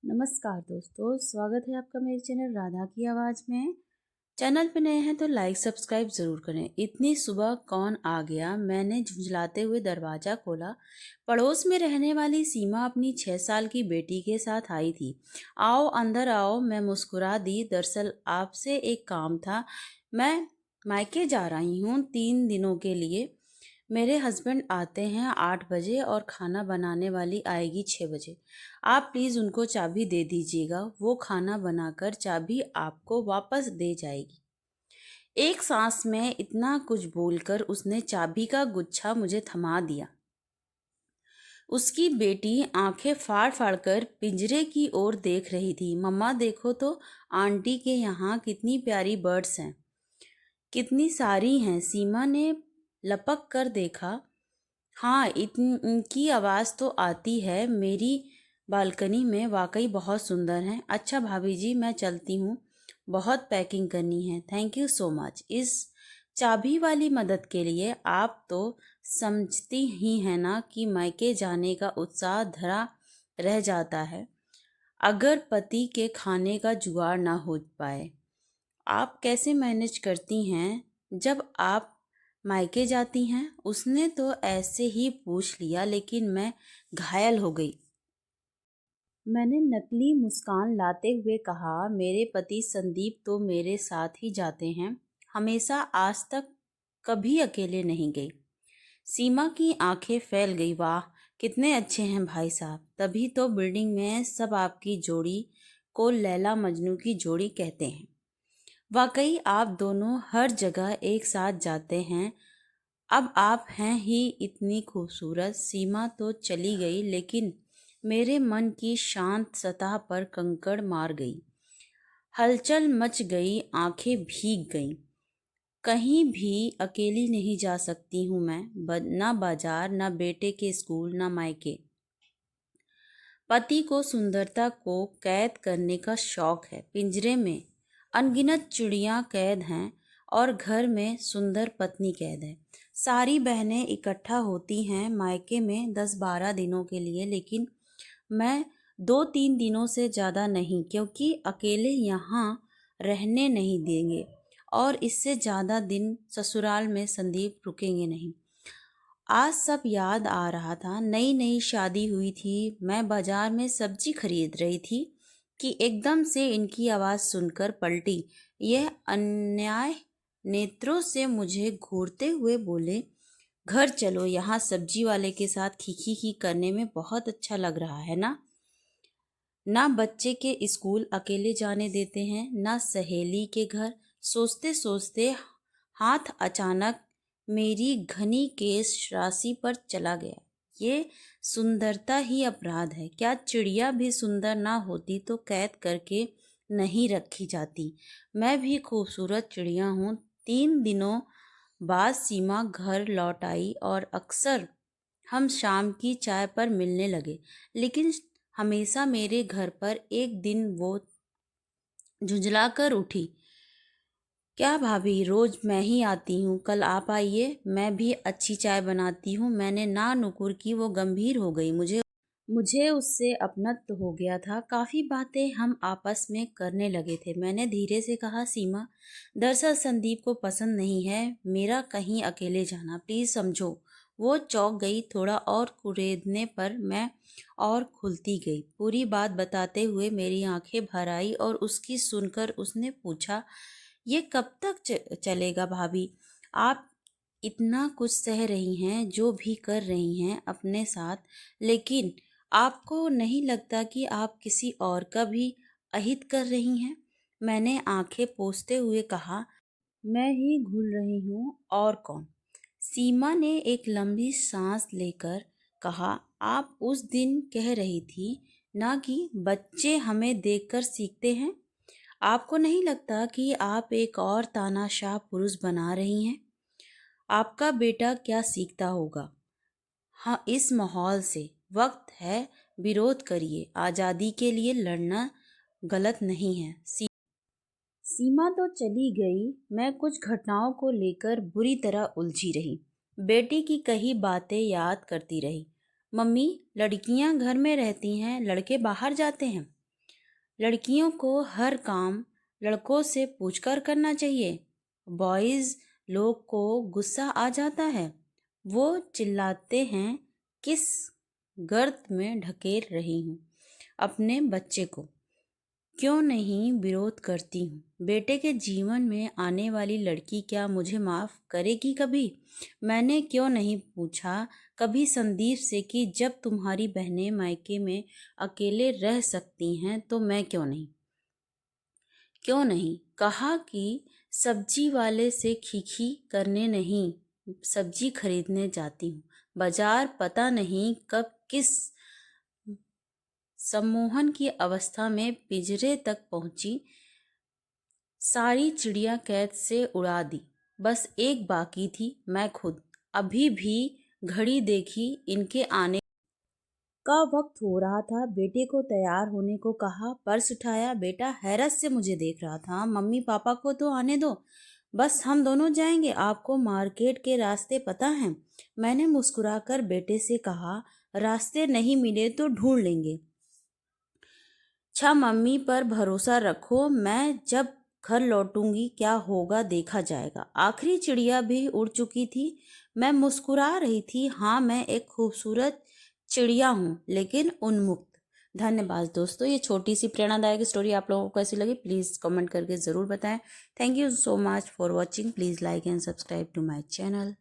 नमस्कार दोस्तों, स्वागत है आपका मेरे चैनल राधा की आवाज़ में। चैनल पे नए हैं तो लाइक सब्सक्राइब ज़रूर करें। इतनी सुबह कौन आ गया? मैंने झुंझलाते हुए दरवाज़ा खोला। पड़ोस में रहने वाली सीमा अपनी 6 साल की बेटी के साथ आई थी। आओ अंदर आओ, मैं मुस्कुरा दी। दरअसल आपसे एक काम था। मैं मायके जा रही हूँ 3 दिनों के लिए। मेरे हस्बैंड आते हैं 8 बजे और खाना बनाने वाली आएगी 6 बजे। आप प्लीज़ उनको चाबी दे दीजिएगा, वो खाना बनाकर चाबी आपको वापस दे जाएगी। एक सांस में इतना कुछ बोलकर उसने चाबी का गुच्छा मुझे थमा दिया। उसकी बेटी आंखें फाड़ फाड़ कर पिंजरे की ओर देख रही थी। मम्मा देखो तो, आंटी के यहाँ कितनी प्यारी बर्ड्स हैं, कितनी सारी हैं। सीमा ने लपक कर देखा। हाँ, इनकी आवाज़ तो आती है। मेरी बालकनी में वाकई बहुत सुंदर हैं। अच्छा भाभी जी, मैं चलती हूँ, बहुत पैकिंग करनी है। थैंक यू सो मच इस चाबी वाली मदद के लिए। आप तो समझती ही हैं ना कि मायके जाने का उत्साह धरा रह जाता है अगर पति के खाने का जुगाड़ ना हो पाए। आप कैसे मैनेज करती हैं जब आप मायके जाती हैं? उसने तो ऐसे ही पूछ लिया, लेकिन मैं घायल हो गई। मैंने नकली मुस्कान लाते हुए कहा, मेरे पति संदीप तो मेरे साथ ही जाते हैं हमेशा, आज तक कभी अकेले नहीं गए। सीमा की आंखें फैल गई। वाह, कितने अच्छे हैं भाई साहब। तभी तो बिल्डिंग में सब आपकी जोड़ी को लैला मजनू की जोड़ी कहते हैं। वाकई आप दोनों हर जगह एक साथ जाते हैं। अब आप हैं ही इतनी खूबसूरत। सीमा तो चली गई, लेकिन मेरे मन की शांत सतह पर कंकड़ मार गई। हलचल मच गई, आंखें भीग गईं। कहीं भी अकेली नहीं जा सकती हूँ मैं, ना बाजार, ना बेटे के स्कूल, ना मायके। पति को सुंदरता को कैद करने का शौक है। पिंजरे में अनगिनत चिड़ियाँ कैद हैं और घर में सुंदर पत्नी कैद है। सारी बहनें इकट्ठा होती हैं मायके में 10-12 दिनों के लिए, लेकिन मैं 2-3 दिनों से ज़्यादा नहीं, क्योंकि अकेले यहाँ रहने नहीं देंगे और इससे ज़्यादा दिन ससुराल में संदीप रुकेंगे नहीं। आज सब याद आ रहा था। नई नई शादी हुई थी, मैं बाजार में सब्जी खरीद रही थी कि एकदम से इनकी आवाज़ सुनकर पलटी। यह अन्याय नेत्रों से मुझे घूरते हुए बोले, घर चलो, यहाँ सब्जी वाले के साथ खी करने में बहुत अच्छा लग रहा है ना। ना बच्चे के स्कूल अकेले जाने देते हैं, ना सहेली के घर। सोचते सोचते हाथ अचानक मेरी घनी केश राशि पर चला गया। ये सुंदरता ही अपराध है क्या? चिड़िया भी सुंदर ना होती तो कैद करके नहीं रखी जाती। मैं भी खूबसूरत चिड़िया हूँ। 3 दिनों बाद सीमा घर लौट आई और अक्सर हम शाम की चाय पर मिलने लगे, लेकिन हमेशा मेरे घर पर एक दिन वो झुंझला कर उठी, क्या भाभी, रोज मैं ही आती हूँ, कल आप आइए, मैं भी अच्छी चाय बनाती हूँ। मैंने ना नुकुर की। वो गंभीर हो गई। मुझे उससे अपनत्व हो गया था। काफ़ी बातें हम आपस में करने लगे थे। मैंने धीरे से कहा, सीमा, दरअसल संदीप को पसंद नहीं है मेरा कहीं अकेले जाना, प्लीज़ समझो। वो चौंक गई। थोड़ा और कुरेदने पर मैं और खुलती गई। पूरी बात बताते हुए मेरी आंखें भर आई और उसकी सुनकर उसने पूछा, ये कब तक चलेगा भाभी? आप इतना कुछ सह रही हैं, जो भी कर रही हैं अपने साथ, लेकिन आपको नहीं लगता कि आप किसी और का भी अहित कर रही हैं? मैंने आंखें पोंछते हुए कहा, मैं ही घुल रही हूँ, और कौन? सीमा ने एक लंबी सांस लेकर कहा, आप उस दिन कह रही थी ना कि बच्चे हमें देखकर सीखते हैं। आपको नहीं लगता कि आप एक और तानाशाह पुरुष बना रही हैं? आपका बेटा क्या सीखता होगा? हाँ, इस माहौल से। वक्त है, विरोध करिए। आज़ादी के लिए लड़ना गलत नहीं है। सीमा तो चली गई। मैं कुछ घटनाओं को लेकर बुरी तरह उलझी रही। बेटी की कही बातें याद करती रही। मम्मी, लड़कियां घर में रहती हैं, लड़के बाहर जाते हैं। लड़कियों को हर काम लड़कों से पूछकर करना चाहिए। बॉयज लोग को गुस्सा आ जाता है। वो चिल्लाते हैं, किस गर्त में ढकेल रही हूँ अपने बच्चे को, क्यों नहीं विरोध करती हूँ। बेटे के जीवन में आने वाली लड़की क्या मुझे माफ़ करेगी कभी? मैंने क्यों नहीं पूछा कभी संदीप से कि जब तुम्हारी बहनें मायके में अकेले रह सकती हैं तो मैं क्यों नहीं कहा कि सब्जी वाले से खीखी करने नहीं, सब्जी खरीदने जाती हूँ। बाजार पता नहीं कब किस सम्मोहन की अवस्था में पिंजरे तक पहुंची। सारी चिड़िया कैद से उड़ा दी, बस एक बाकी थी, मैं खुद। अभी भी घड़ी देखी, इनके आने का वक्त हो रहा था। बेटे को तैयार होने को कहा, पर्स उठाया। बेटा हैरत से मुझे देख रहा था। मम्मी पापा को तो आने दो, बस हम दोनों जाएंगे, आपको मार्केट के रास्ते पता हैं? मैंने मुस्कुराकर बेटे से कहा, रास्ते नहीं मिले तो ढूंढ लेंगे। अच्छा मम्मी पर भरोसा रखो, मैं जब घर लौटूंगी क्या होगा देखा जाएगा। आखिरी चिड़िया भी उड़ चुकी थी। मैं मुस्कुरा रही थी। हाँ, मैं एक खूबसूरत चिड़िया हूँ, लेकिन उन्मुक्त। धन्यवाद दोस्तों। ये छोटी सी प्रेरणादायक स्टोरी आप लोगों को कैसी लगी प्लीज़ कमेंट करके ज़रूर बताएं। Thank you so much for watching. Please like and subscribe to my channel.